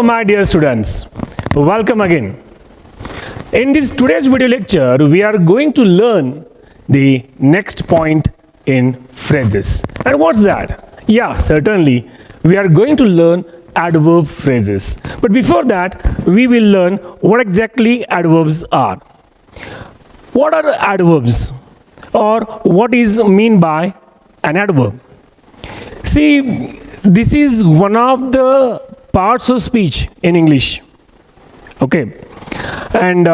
my dear students, welcome again. In this today's video lecture, we are going to learn the next point in phrases. And what's that? Yeah, certainly, we are going to learn adverb phrases. But before that, we will learn what exactly adverbs are. What are adverbs? Or what is mean by an adverb? See, this is one of the parts of speech in English. Okay. And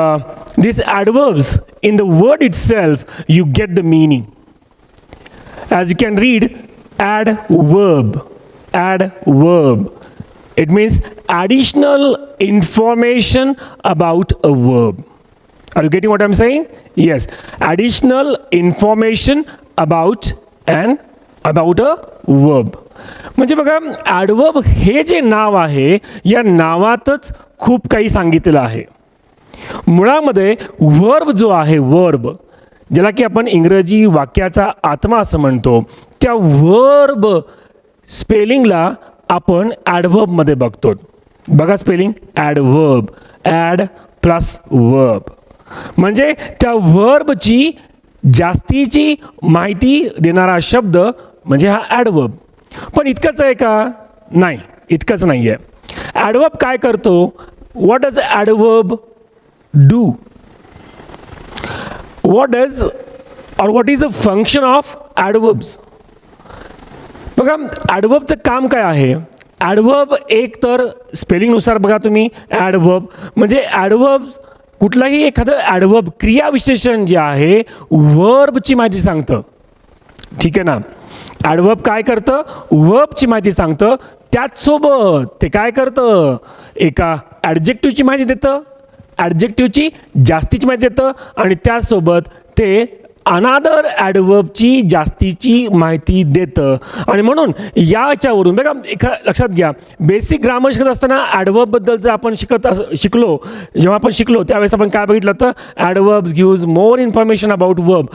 these adverbs, in the word itself, you get the meaning. As you can read, adverb. It means additional information about a verb. Are you getting what I'm saying? Yes. Additional information about a verb. म्हणजे बघा, adverb हे जे नाव आहे, या नावातच खूप काही सांगितलेलं आहे. मुळामध्ये वर्ब जो आहे, वर्ब ज्याला की आपण इंग्रजी वाक्याचा आत्मा असं म्हणतो, त्या वर्ब स्पेलिंगला आपण ॲडवर्बमध्ये बघतो. बघा spelling, adverb, add plus verb. म्हणजे त्या वर्बची जास्तीची माहिती देणारा शब्द म्हणजे हा ॲडवर्ब. पण इतकंच आहे का? नाही, इतकंच नाही आहे. ॲडवर्ब काय करतो? What does adverb do? What does और what is the function of adverbs? बघा, ॲडवर्बचं काम काय आहे? ॲडवर्ब एक तर स्पेलिंगनुसार बघा तुम्ही, ॲडवर्ब म्हणजे ॲडवर्ब्स कुठलाही एखादं ॲडवर्ब क्रियाविशेषण जे आहे वर्बची माहिती सांगतं. ठीक आहे ना? ॲडवर्ब काय करतं? वर्बची माहिती सांगतं. त्याचसोबत ते काय करतं? एका ॲडजेक्टिव्हची माहिती देतं, ॲडजेक्टिव्हची जास्तीची माहिती देतं, आणि त्याचसोबत ते अनादर ॲडवर्बची जास्तीची माहिती देतं. आणि म्हणून याच्यावरून बघा, लक्षात घ्या, बेसिक ग्रामर शिकत असताना ॲडवर्बबद्दलचं आपण जेव्हा आपण शिकलो त्यावेळेस आपण काय बघितलं होतं? Adverbs gives more information about verb.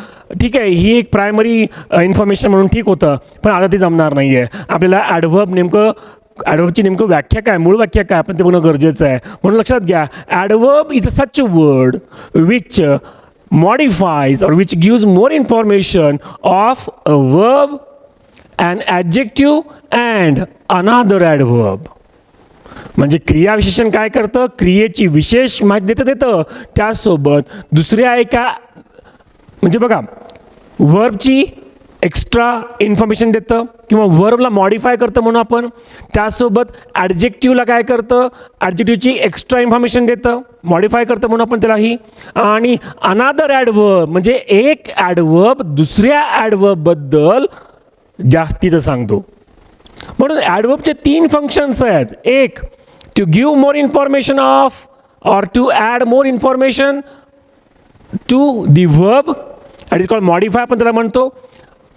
ठीक आहे, ही एक प्रायमरी इन्फॉर्मेशन म्हणून ठीक होतं, पण आता ती जमणार नाही आहे. आपल्याला ॲडवर्बची नेमकं व्याख्या काय, मूळ व्याख्या काय, आपण ते बघणं गरजेचं आहे. म्हणून लक्षात घ्या, adverb is a such a word which modifies or which gives more information of a verb, an adjective and another adverb. म्हणजे क्रियाविशेषण काय करतं? क्रियेची विशेष माहिती देतं, त्यासोबत दुसऱ्या एका म्हणजे बघा, वर्बची एक्स्ट्रा इन्फॉर्मेशन देतं किंवा वर्बला मॉडिफाय करतं म्हणून आपण. त्यासोबत ॲडजेक्टिव्हला काय करतं? ॲडजेक्टिव्हची एक्स्ट्रा इन्फॉर्मेशन देतं, मॉडिफाय करतं म्हणून आपण त्यालाही. आणि अनादर ॲडवर्ब म्हणजे एक ॲडवर्ब दुसऱ्या ॲडवर्बबद्दल जास्तीचं सांगतो. म्हणून ॲडवर्बचे 3 फंक्शन्स आहेत. एक, to give more information of or to add more information to the verb, that is called modify आपण त्याला म्हणतो.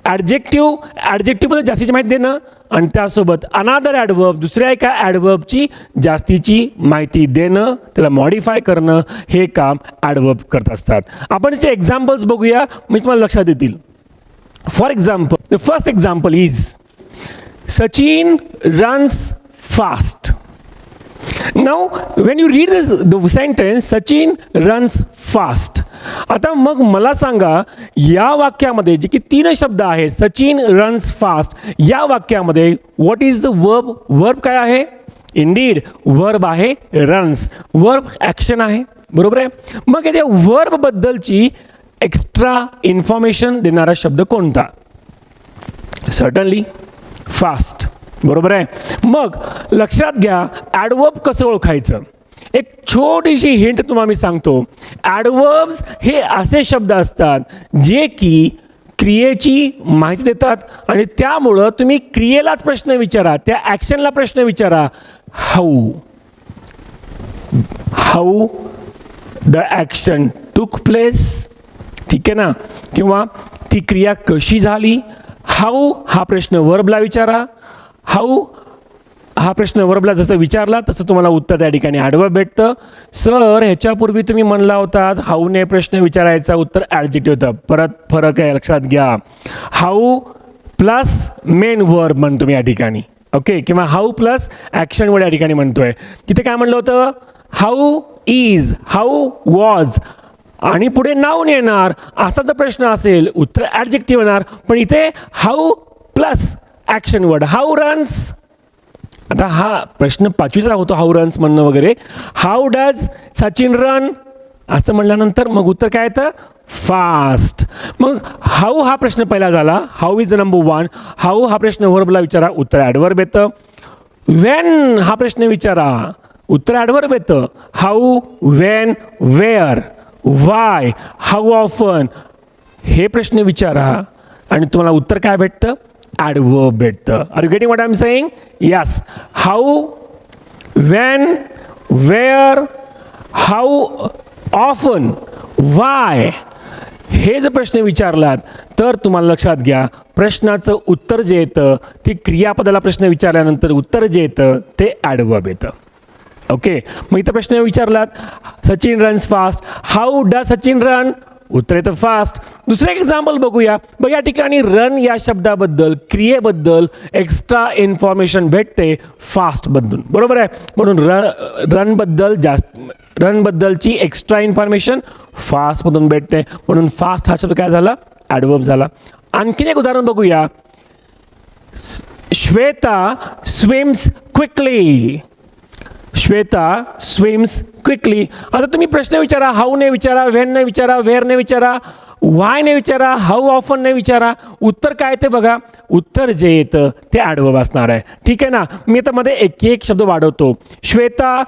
ॲडजेक्टिव्हबद्दल जास्तीची माहिती देणं, आणि त्यासोबत अनादर ॲडवर्ब दुसऱ्या एका ॲडवर्बची जास्तीची माहिती देणं, त्याला मॉडिफाय करणं, हे काम ॲडवर्ब करत असतात. आपण त्याचे एक्झाम्पल्स बघूया, मी तुम्हाला लक्षात येतील. For example, the first example is Sachin runs fast. Now, when you read the sentence, Sachin runs fast. आता मग मला सांगा, या वाक्यामध्ये जे की 3 शब्द आहेत, सचिन रन्स फास्ट, या वाक्यामध्ये what is the verb? Verb काय आहे? इंडीड वर्ब आहे रन्स. वर्ब ॲक्शन आहे, बरोबर आहे. मग या वर्बबद्दलची एक्स्ट्रा इन्फॉर्मेशन देणारा शब्द कोणता? सर्टनली फास्ट, बरोबर आहे. मग लक्षात घ्या, ॲडवर्ब कसं ओळखायचं? एक छोटीशी हिंट तुम्हाला मी सांगतो. ॲडवर्ब्स हे असे शब्द असतात जे की क्रियेची माहिती देतात, आणि त्यामुळं तुम्ही क्रियेलाच प्रश्न विचारा, त्या ॲक्शनला प्रश्न विचारा. हाऊ द ॲक्शन टूक प्लेस. ठीक आहे ना? किंवा ती क्रिया कशी झाली. हाऊ हा प्रश्न वर्बला विचारा. हाऊ हा प्रश्न वर्बला जसं विचारला तसं तुम्हाला उत्तर त्या ठिकाणी ॲडवर्ब भेटतं. सर, ह्याच्यापूर्वी तुम्ही म्हणला होतात हाऊने प्रश्न विचारायचा, उत्तर ॲडजेक्टिव्ह होतं. परत फरक आहे, लक्षात घ्या. हाऊ प्लस मेन वर्ब म्हणतो मी या ठिकाणी. ओके, किंवा हाऊ प्लस ॲक्शन वर्ड या ठिकाणी म्हणतोय. तिथे काय म्हणलं होतं, हाऊ इज, हाऊ वॉज, आणि पुढे नाऊन येणार असा जर प्रश्न असेल उत्तर ॲडजेक्टिव्ह येणार. पण इथे how plus action word, how runs. आता हा प्रश्न 5वीचा होतो, हाऊ रन्स म्हणणं वगैरे. हाऊ डज सचिन रन असं म्हणल्यानंतर मग उत्तर काय येतं, फास्ट. मग हाऊ हा प्रश्न पहिला झाला, how is the number 1. How हा प्रश्न व्हर्बला विचारा, उत्तर ॲडवर्ब येतं. वेन हा प्रश्न विचारा, उत्तर ॲडवर्ब येतं. How, when, where, why, how often हे प्रश्न विचारा आणि तुम्हाला उत्तर काय भेटतं, ॲडवर्ब भेटतं. Are you getting what I am saying? Yes. How, when, where, how often, why हे जर प्रश्न विचारलात तर तुम्हाला लक्षात घ्या प्रश्नाचं उत्तर जे येतं ते क्रियापदाला प्रश्न विचारल्यानंतर उत्तर जे येतं ते ॲडवर्ब येतं. ओके, मग इथं प्रश्न विचारलात, Sachin runs fast, how does Sachin run, उत्तर येतं फास्ट. दुसरं एक एक्झाम्पल बघूया. बघ या ठिकाणी रन या शब्दाबद्दल, क्रियेबद्दल एक्स्ट्रा इन्फॉर्मेशन भेटते फास्टबद्दल, बरोबर आहे. म्हणून रनबद्दलची एक्स्ट्रा इन्फॉर्मेशन फास्टमधून भेटते, म्हणून फास्ट हा शब्द काय झाला, ॲडवर्ब झाला. आणखीन एक उदाहरण बघूया. Shweta swims quickly, Shweta swims quickly. आता तुम्ही प्रश्न विचारा, हाऊ ने विचारा, व्हेन ने विचारा, वेअर ने विचारा, वाय ने विचारा, हाऊ ऑफन ने विचारा, उत्तर काय ते बघा. उत्तर जे येतं ते ॲडवर्ब असणार आहे. ठीक आहे ना. मी आता मध्ये एक शब्द वाढवतो. Shweta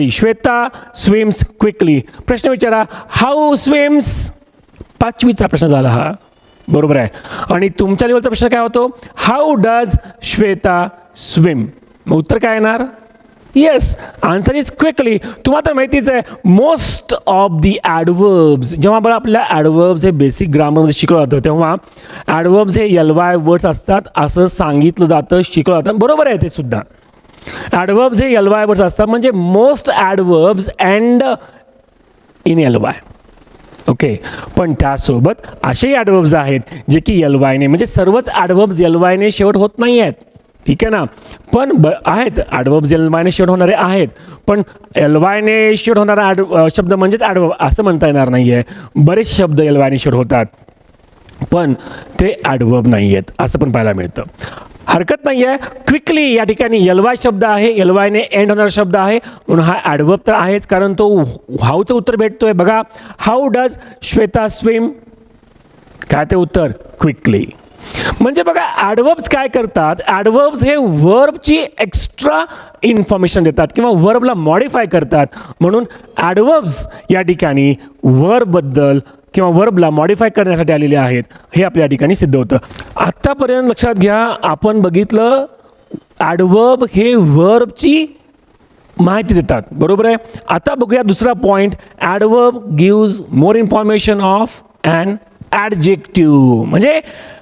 Shweta swims quickly. प्रश्न विचारा, हाऊ स्विम्स, 5वीचा प्रश्न झाला हा, बरोबर आहे. आणि तुमच्या लेवलचा प्रश्न काय होतो, हाऊ डज श्वेता स्विम, मग उत्तर काय येणार, येस, आन्सर इज क्विकली. तुम्हाला तर माहितीच आहे मोस्ट ऑफ दी ॲडवर्ब्स, जेव्हा बघा आपल्या ॲडवर्ब्स हे बेसिक ग्रामरमध्ये शिकवलं जातं तेव्हा ॲडवर्ब्स हे LY वर्ड्स असतात असं सांगितलं जातं, शिकवलं जातं, बरोबर आहे. ते सुद्धा ॲडवर्ब्स हे LY वर्ड्स असतात, म्हणजे most adverbs end in LY. Okay, पण त्यासोबत असेही ॲडवर्ब्स आहेत जे की LY ने, म्हणजे सर्वच ॲडवर्ब्स LY ने शेवट होत नाही आहेत. ठीक आहे ना. पण आहेत ॲडवर्ब्स LY ने शेवट होणारे आहेत, पण LY ने शेवट होणारा शब्द म्हणजेच ॲडवर्ब असं म्हणता येणार नाही आहे. बरेच शब्द LY ने शेवट होतात पण ते ॲडवर्ब नाही आहेत असं पण पाहायला मिळतं. हरकत नाही आहे. क्विकली या ठिकाणी LY शब्द आहे, LY ने एंड होणारा शब्द आहे, म्हणून हा ॲडवर्ब तर आहेच, कारण तो हाऊचं उत्तर भेटतोय. बघा, हाऊ डज श्वेता स्विम, काय ते उत्तर, क्विकली. म्हणजे बघा ॲडवर्ब्स काय करतात, ॲडवर्ब्स हे वर्बची एक्स्ट्रा इन्फॉर्मेशन देतात किंवा वर्बला मॉडिफाय करतात. म्हणून ॲडवर्ब्स या ठिकाणी वर्बबद्दल किंवा वर्बला मॉडिफाय करण्यासाठी आलेले आहेत, हे आपल्या ठिकाणी सिद्ध होतं. आत्तापर्यंत लक्षात घ्या आपण बघितलं ॲडवर्ब हे वर्बची माहिती देतात, बरोबर आहे. आता बघूया दुसरा point, adverb gives more information of an adjective, म्हणजे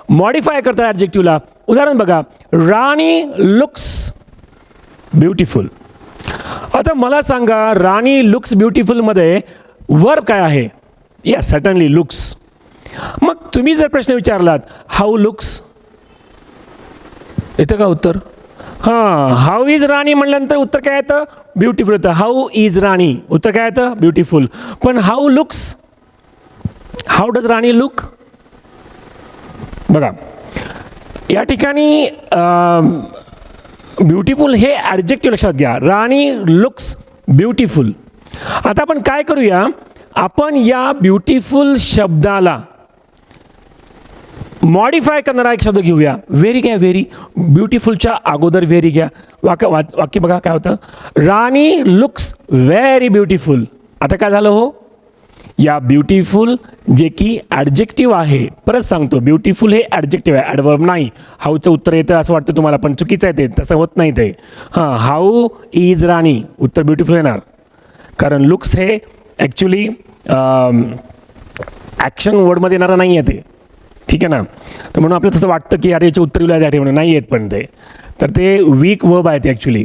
मॉडिफाय करतात ॲडजेक्टिव्हला. उदाहरण बघा, राणी लुक्स ब्युटिफुल. आता मला सांगा राणी लुक्स ब्युटिफुलमध्ये वर्ब काय आहे, येस सर्टनली लुक्स. मग तुम्ही जर प्रश्न विचारलात हाऊ लुक्स, येतं का उत्तर, हां, हाऊ इज राणी म्हटल्यानंतर उत्तर काय येतं, ब्युटिफुल येतं. हाऊ इज राणी, उत्तर काय येतं, ब्युटिफुल. पण how looks, how does Rani look, बघा या ठिकाणी ब्युटिफुल हे ॲडजेक्टिव्ह लक्षात घ्या. राणी लुक्स ब्युटिफुल. आता आपण काय करूया, आपण या ब्युटिफुल शब्दाला मॉडिफाय करणारा एक शब्द घेऊया. व्हेरी घ्या, व्हेरी, ब्युटिफुलच्या अगोदर व्हेरी घ्या. वाक्य बघा काय होतं, राणी लुक्स व्हेरी ब्युटिफुल. आता काय झालं हो, या ब्युटिफुल जे की ॲडजेक्टिव्ह आहे, परत सांगतो ब्युटिफुल हे ॲडजेक्टिव्ह आहे, ॲडवर्ब नाही. हाऊचं उत्तर येतं असं वाटतं तुम्हाला, पण चुकीचं आहे ते, तसं होत नाही ते. हां, हाऊ इज राणी, उत्तर ब्युटिफुल येणार, कारण लुक्स हे ॲक्च्युली ॲक्शन वर्डमध्ये येणारं नाही आहे ते. ठीक आहे ना. तर म्हणून आपल्याला तसं वाटतं की अरे याचे उत्तर विलायला म्हणून नाही येत, पण ते तर ते वीक वर्ब आहे ते ॲक्च्युली.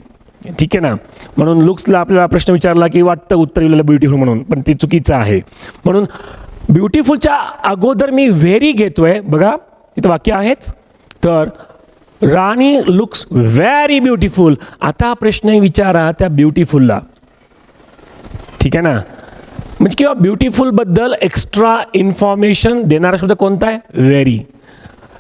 ठीक आहे ना. म्हणून लुक्सला आपल्याला प्रश्न विचारला की वाटतं उत्तर विलायला ब्युटिफुल म्हणून, पण ते चुकीचं आहे. म्हणून ब्युटिफुलच्या अगोदर मी व्हेरी घेतोय. बघा इथं वाक्य आहेच, तर राणी लुक्स व्हेरी ब्युटिफुल. आता प्रश्न विचारा त्या ब्युटिफुलला, ठीक आहे ना, म्हणजे किंवा ब्युटिफुलबद्दल एक्स्ट्रा इन्फॉर्मेशन देणारा शब्द कोणता आहे? व्हेरी.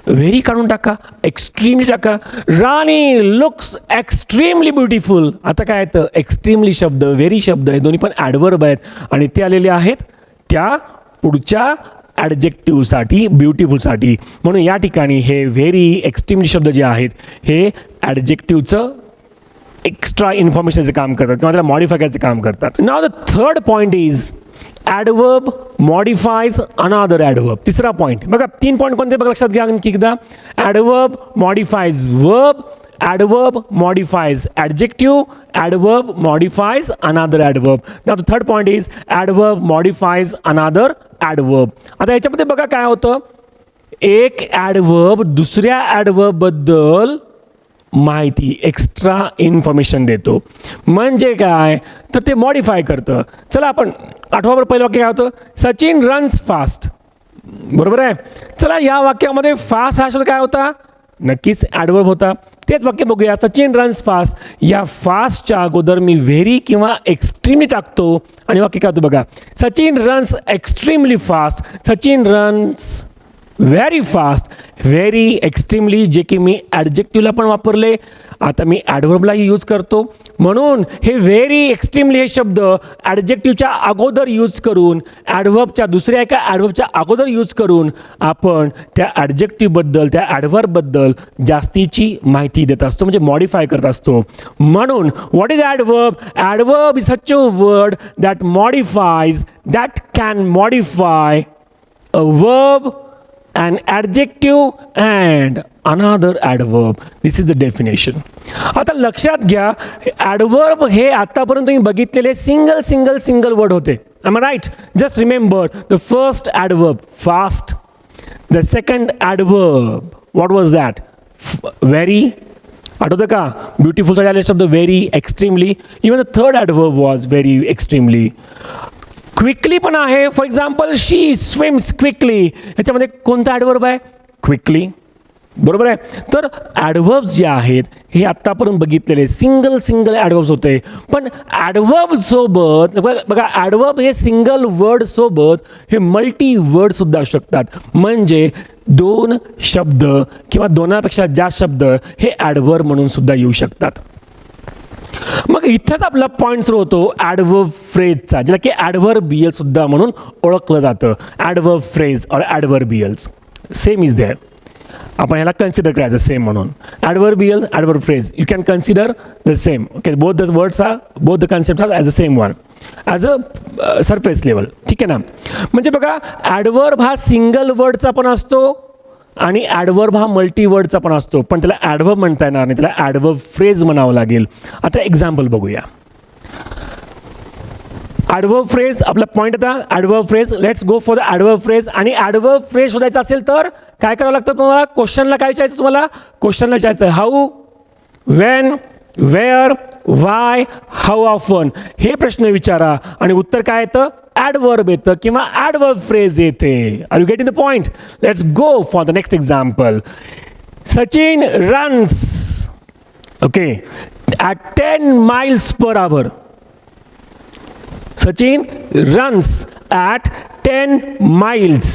व्हेरी काढून टाका, एक्स्ट्रीमली टाका. राणी लुक्स एक्स्ट्रीमली ब्युटिफुल. आता काय येतं? एक्स्ट्रीमली शब्द, व्हेरी शब्द हे दोन्ही पण ॲडवर्ब आहेत आणि ते आलेले आहेत त्या पुढच्या ॲडजेक्टिव्हसाठी, ब्युटिफुलसाठी. म्हणून या ठिकाणी हे व्हेरी, एक्स्ट्रीमली शब्द जे आहेत हे ॲडजेक्टिव्हचं एक्स्ट्रा इन्फॉर्मेशनचं काम करतात किंवा त्याला मॉडिफाय करायचं काम करतात. Now the third point is adverb modifies another adverb. तिसरा पॉईंट बघा, 3 पॉईंट कोणते बघा लक्षात घ्या आणखी एकदा. Adverb modifies verb, adverb modifies adjective, adverb modifies another adverb. Now the third point is adverb modifies another adverb. आता याच्यामध्ये बघा काय होतं, एक ॲडवर्ब दुसऱ्या ॲडवर्ब बद्दल माहिती, एक्स्ट्रा इन्फॉर्मेशन देतो. म्हणजे काय तर ते मॉडिफाय करतं. चला आपण आठवा बरं, पहिलं वाक्य काय होतं? Sachin runs fast. बरोबर आहे. चला या वाक्यामध्ये फास्ट हा शब्द काय होता? नक्कीच ॲडवर्ब होता. तेच वाक्य बघूया. Sachin runs fast. या फास्टच्या अगोदर मी व्हेरी किंवा एक्स्ट्रीमली टाकतो आणि वाक्य काय होतं बघा. Sachin runs extremely fast. Sachin runs very fast. Very, extremely जे की मी ॲडजेक्टिव्हला पण वापरले, आता मी ॲडवर्बलाही यूज करतो. म्हणून हे व्हेरी, एक्स्ट्रीमली हे शब्द ॲडजेक्टिव्हच्या अगोदर यूज करून, ॲडवर्बच्या दुसऱ्या एका ॲडवर्बच्या अगोदर यूज करून आपण त्या ॲडजेक्टिव्हबद्दल, त्या ॲडवर्बबद्दल जास्तीची माहिती देत असतो, म्हणजे मॉडिफाय करत असतो. म्हणून what is adverb? Adverb is such a word that modifies, that can modify a verb, an adjective and another adverb. This is the definition. आता लक्षात घ्या, ॲडवर्ब हे आतापर्यंत तुम्ही बघितलेले सिंगल वर्ड होते. Am I right? Just remember the first adverb fast, the second adverb what was that? Very. आठवतं का? ब्युटिफुल साठी आले शब्द very, extremely. Even the third adverb was very, extremely. Quickly पण आहे. For example she swims quickly. ह्याच्यामध्ये कोणता adverb आहे? क्विकली. बरोबर आहे. तर ॲडवर्ब्स जे आहेत हे आत्तापर्यंत बघितलेले सिंगल ॲडवर्ब्स होते. पण ॲडवर्ब सोबत बघा, ॲडवर्ब हे सिंगल वर्ड सोबत हे मल्टी वर्डसुद्धा असू शकतात. म्हणजे 2 शब्द किंवा 2पेक्षा जास्त शब्द हे ॲडवर्ब म्हणून सुद्धा येऊ शकतात. मग इथंच आपला पॉईंट सुरू होतो ॲडवर्ब फ्रेजचा, ज्याला की ॲडव्हर्बियल सुद्धा म्हणून ओळखलं जातं. ॲडवर्ब फ्रेज और ॲडव्हर्बियल्स सेम इज देअर. आपण ह्याला कन्सिडर करायचं सेम म्हणून. Adverbial, adverb phrase, you can consider the same. Okay, both the words are, both the concept are as a same one, as a surface level. ठीक आहे ना. म्हणजे बघा, ॲडवर्ब हा सिंगल वर्डचा पण असतो आणि ॲडवर्ब हा मल्टी वर्डचा पण असतो. पण त्याला ॲडवर्ब म्हणता येणार नाही, त्याला ॲडवर्ब फ्रेज म्हणावं लागेल. आता एक्झाम्पल बघूया. ॲडवर्ब फ्रेज आपला पॉईंट आता adverb phrase. Let's go for the adverb phrase. आणि ॲडवर्ब फ्रेज शोधायचं असेल तर काय करावं लागतं तुम्हाला? क्वेश्चनला काय विचारायचं तुम्हाला? क्वेश्चनला विचारायचं how, when, where, why, how often हे प्रश्न विचारा आणि उत्तर काय येतं? ॲडवर्ब येतं किंवा ॲडवर्ब फ्रेज येते. Are you getting the point? Let's go for the next example. Sachin runs, okay, at 10 miles per hour. Sachin runs at 10 miles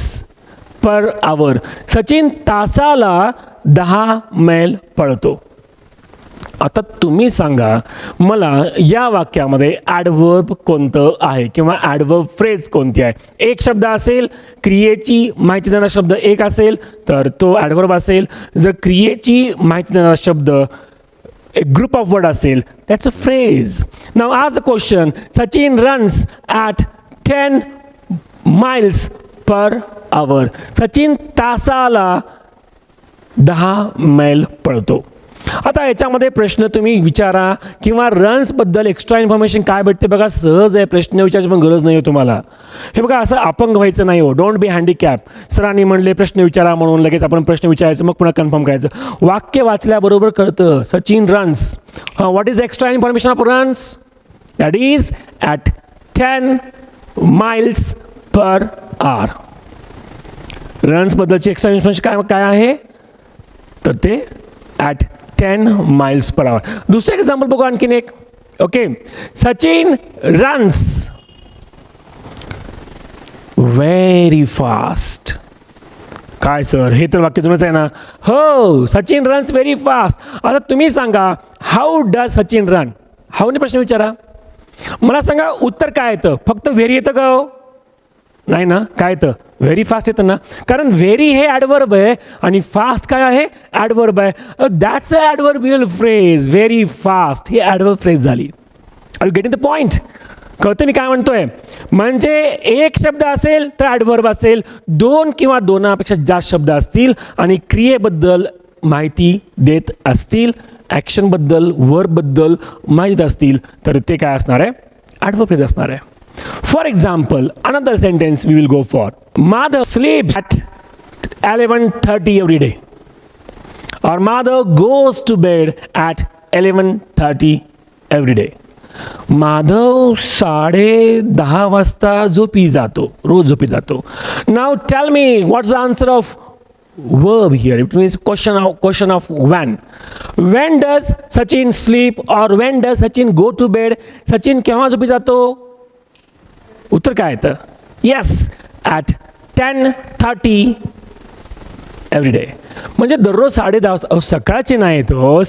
per hour. Sachin तासाला 10 मैल पळतो. आता तुम्ही सांगा मला या वाक्यामध्ये ॲडवर्ब कोणतं आहे किंवा ॲडवर्ब फ्रेज कोणती आहे? एक शब्द असेल, क्रियेची माहिती देणारा शब्द एक असेल तर तो ॲडवर्ब असेल. जर क्रियेची माहिती देणारा शब्द a group of word असेल, that's a phrase. Now ask the question, Sachin runs at 10 miles per hour. Sachin तासाला 10 मैल पळतो. आता याच्यामध्ये प्रश्न तुम्ही विचारा किंवा रन्सबद्दल एक्स्ट्रा इन्फॉर्मेशन काय भेटते बघा. सहज आहे, प्रश्न विचारायची पण गरज नाही आहे तुम्हाला. हे बघा, असं अपंग व्हायचं नाही हो. Don't be handicap. सरांनी म्हणले प्रश्न विचारा म्हणून लगेच आपण प्रश्न विचारायचं, मग पुन्हा कन्फर्म करायचं. वाक्य वाचल्याबरोबर कळतं Sachin runs. What is extra information of runs? That is at 10 miles per hour. रन्सबद्दलची एक्स्ट्रा इन्फॉर्मेशन काय आहे तर ते ॲट 10 miles per hour. दुसरं एक्झाम्पल बघू आणखीन एक. Okay, Sachin runs very fast. काय सर, हे तर वाक्य जुनंच आहे ना. हो, सचिन रन्स व्हेरी फास्ट. आता तुम्ही सांगा, हाऊ डज सचिन रन? हाऊने प्रश्न विचारा. मला सांगा उत्तर काय येतं? फक्त व्हेरी येतं का हो? नाही ना. काय येतं? व्हेरी फास्ट येतं ना. कारण व्हेरी हे ॲडवर्ब आहे आणि फास्ट काय आहे? ॲडवर्ब आहे. That's a adverbial phrase. Very fast ही ॲडवर्ब फ्रेज झाली. Are you getting the point? कळतं मी काय म्हणतोय? म्हणजे एक शब्द असेल तर ॲडवर्ब असेल, दोन किंवा दोनापेक्षा जास्त शब्द असतील आणि क्रियेबद्दल माहिती देत असतील, ॲक्शनबद्दल, वर्बबद्दल माहिती देत असतील, तर ते काय असणार आहे? ॲडवर्ब फ्रेज असणार आहे. For example, another sentence we will go for. Mother sleeps at 11:30 every day. Or mother goes to bed at 11:30 every day. Madhav 10:30 वाजता झोपी जातो, रोज झोपी जातो. Now tell me what's the answer of verb here? It means question of when. When does Sachin sleep or when does Sachin go to bed? Sachin केव्हा झोपी जातो? उत्तर काय येतं? Yes, at 10:30 every day. म्हणजे दररोज 10:30. सकाळचे नाही तो,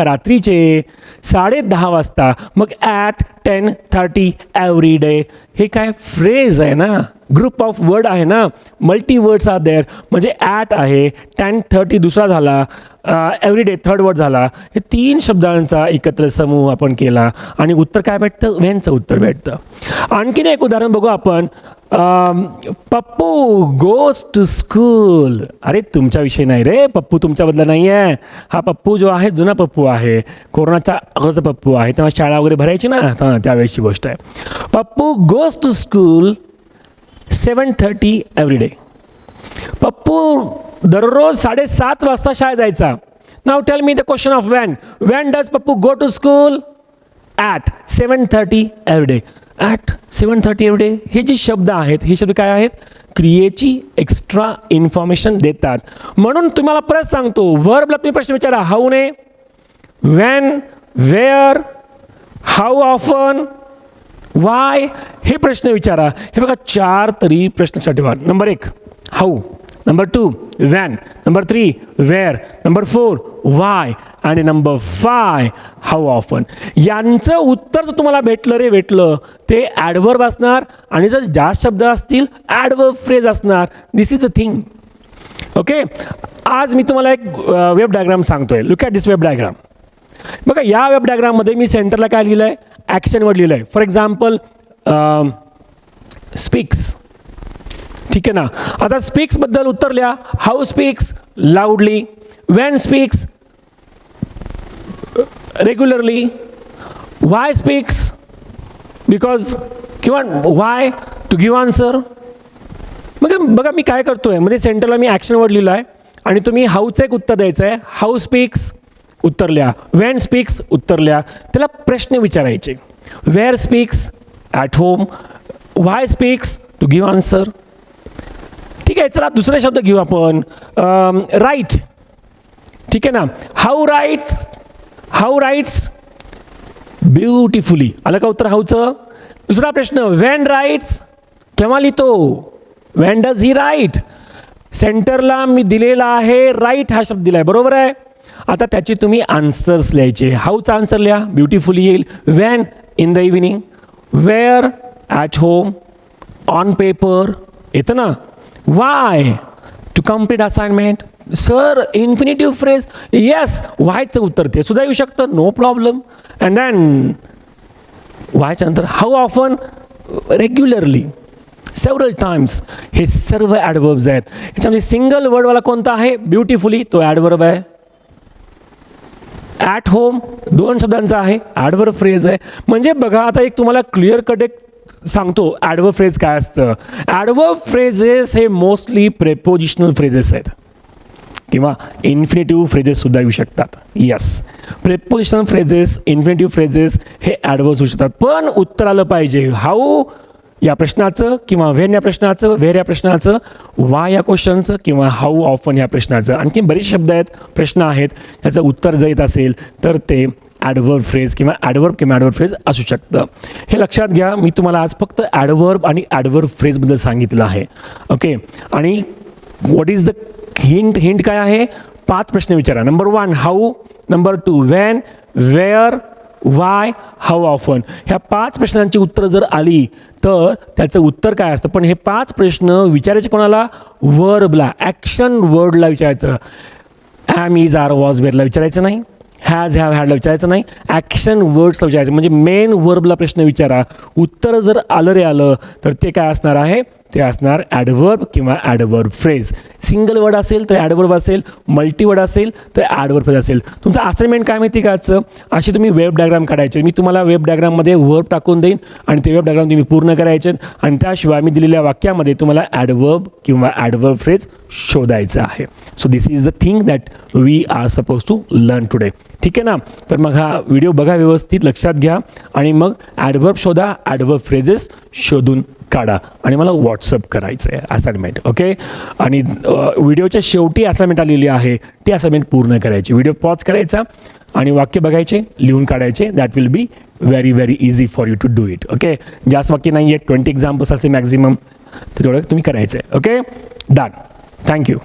रात्रीचे 10:30 वाजता. मग ॲट 10:30 एव्हरी डे हे काय फ्रेज आहे ना, ग्रुप ऑफ वर्ड आहे ना, मल्टी वर्ड्स आर देअर. म्हणजे ॲट आहे, 10:30 दुसरा झाला, एव्हरी डे थर्ड वर्ड झाला. हे 3 शब्दांचा एकत्र समूह आपण केला आणि उत्तर काय भेटतं? व्हेनचं उत्तर भेटतं. आणखीन एक उदाहरण बघू आपण. Pappu goes to school. अरे तुमच्याविषयी नाही रे, पप्पू तुमच्याबद्दल नाही आहे. हा पप्पू जो आहे जुना पप्पू आहे, कोरोनाचा अगोदरचा पप्पू आहे, तेव्हा शाळा वगैरे भरायची ना, त्यावेळेची गोष्ट आहे. Pappu goes to school 7:30 every day. Pappu दररोज 7:30 वाजता शाळेत जायचा. Now tell me the question of when does Pappu go to school? At 7:30 every day. At 7:30 every day हे जे शब्द आहेत, हे शब्द काय आहेत? क्रियेची एक्स्ट्रा इन्फॉर्मेशन देतात. म्हणून तुम्हाला परत सांगतो, वर्बला तुम्ही प्रश्न विचारा हाऊने, when, where, how often, why हे प्रश्न विचारा. हे बघा 4 तरी प्रश्न लक्षात ठेवा. Number 1 how, number 2 when, number 3 where, number 4 why आणि नंबर 5 हाऊ ऑफन. यांचं उत्तर जर तुम्हाला भेटलं ते ॲडवर्ब असणार आणि जर जास्त शब्द असतील ॲडवर्ब फ्रेज असणार. दिस इज अ थिंग. ओके, आज मी तुम्हाला एक वेब डायग्राम सांगतोय. Look at this web diagram. बघा या वेब डायग्राममध्ये मी सेंटरला काय लिहिलं आहे? ॲक्शन वर्ड लिहिलं आहे. For example speaks. ठीक आहे ना. आता स्पीक्सबद्दल उत्तर लिहा. How speaks? लाऊडली. When speaks? Regularly. Y speaks? Because. किंवा वाय टू गिव्ह आन्सर. मग बघा मी काय करतोय, म्हणजे सेंटरला मी ॲक्शन वर्ड लिहिलं आहे आणि तुम्ही हाऊचं एक उत्तर द्यायचं आहे. हाऊ स्पीक्स उत्तर लिहा. व्हेन स्पीक्स उत्तर लिहा. त्याला प्रश्न विचारायचे. Where speaks? At home. Why speaks? To give answer. ठीक आहे, चला दुसरे शब्द घेऊ आपण. राईट. ठीक आहे ना. How write? How writes? Beautifully. आलं का उत्तर हाऊचं? दुसरा प्रश्न, व्हेन राईट्स? केव्हा लिहितो? When does he write? सेंटरला मी दिलेला आहे राईट हा शब्द दिला आहे, बरोबर आहे. आता त्याचे तुम्ही आन्सर्स लिहायचे. हाऊचा आन्सर लिहा, ब्युटिफुली येईल. When? In the evening. Where? At home. On paper येतं ना. Why? To complete assignment. Sir infinitive phrase. Yes, वायचं उत्तर ते सुद्धा येऊ शकतं, नो प्रॉब्लेम. अँड देन वायच्या नंतर how often? Regularly. Several times. हे सर्व ॲडवर्ब्स आहेत. ह्याच्यामध्ये सिंगल वर्डवाला कोणता आहे? ब्युटिफुली, तो ॲडवर्ब आहे. ॲट होम 2 शब्दांचा आहे, ॲडवर्ब फ्रेज आहे. म्हणजे बघा आता एक तुम्हाला क्लिअर कट एक सांगतो ॲडवर्ब फ्रेज काय असतं. ॲडवर्ब फ्रेजेस हे मोस्टली प्रेपोजिशनल फ्रेजेस आहेत किंवा इन्फिनिटिव्ह फ्रेजेस सुद्धा येऊ शकतात. Yes, prepositional phrases, infinitive phrases हे ॲडवर्ब्स होऊ शकतात. पण उत्तर आलं पाहिजे. हाऊ या प्रश्नाचं किंवा व्हेन या प्रश्नाचं, वेअर या प्रश्नाचं, वाय या क्वेश्चनचं किंवा हाऊ ऑफन या प्रश्नाचं. आणखी बरेच शब्द आहेत, प्रश्न आहेत, याचं उत्तर जर येत असेल तर ते ॲडवर्ब फ्रेज किंवा ॲडवर्ब फ्रेज असू शकतं. हे लक्षात घ्या, मी तुम्हाला आज फक्त ॲडवर्ब आणि ॲडवर्ब फ्रेजबद्दल सांगितलं आहे. ओके, आणि व्हॉट इज द हिंट काय आहे? 5 प्रश्न विचारा. Number 1 how, number 2 when, where, why, how often. ह्या 5 प्रश्नांची उत्तरं जर आली तर त्याचं उत्तर काय असतं? पण हे 5 प्रश्न विचारायचे कोणाला? वर्बला, ॲक्शन वर्डला विचारायचं. ॲम, इज, आर, वॉज, वेअरला विचारायचं नाही. हॅज, हॅव, हॅडला विचारायचं नाही. ॲक्शन वर्ड्सला विचारायचं. म्हणजे मेन वर्बला प्रश्न विचारा. उत्तर जर आलं रे आलं तर ते काय असणार आहे? ते असणार ॲडवर्ब किंवा ॲडवर्ब फ्रेज. सिंगल वर्ड असेल तर ॲडवर्ब असेल, मल्टी वर्ड असेल तर ॲडवर्ब फ्रेज असेल. तुमचं असाइनमेंट काय माहिती का आजचं? अशी तुम्ही वेब डायग्राम काढायचे. मी तुम्हाला वेब डायग्राममध्ये वर्ब टाकून देईन आणि ते वेब डायग्राम तुम्ही पूर्ण करायचे आणि त्याशिवाय मी दिलेल्या वाक्यामध्ये तुम्हाला ॲडवर्ब किंवा ॲडवर्ब फ्रेज शोधायचं आहे. So this is the thing that we are suppose to learn today. ठीक आहे ना? तर मग हा व्हिडिओ बघा, व्यवस्थित लक्षात घ्या आणि मग ॲडवर्ब शोधा, ॲडवर्ब फ्रेजेस शोधून काढा आणि मला व्हॉट्सअप करायचं आहे असाइनमेंट. ओके, आणि व्हिडिओच्या शेवटी असाइनमेंट आलेली आहे, ती असाइनमेंट पूर्ण करायची. व्हिडिओ पॉज करायचा आणि वाक्य बघायचे, लिहून काढायचे. That will be very very easy for you to do it. Okay, जास्त वाक्य नाही आहे, 20 एक्झाम्पल्स असे मॅक्झिमम, तर तेवढं तुम्ही करायचं आहे. Okay, done. थँक्यू.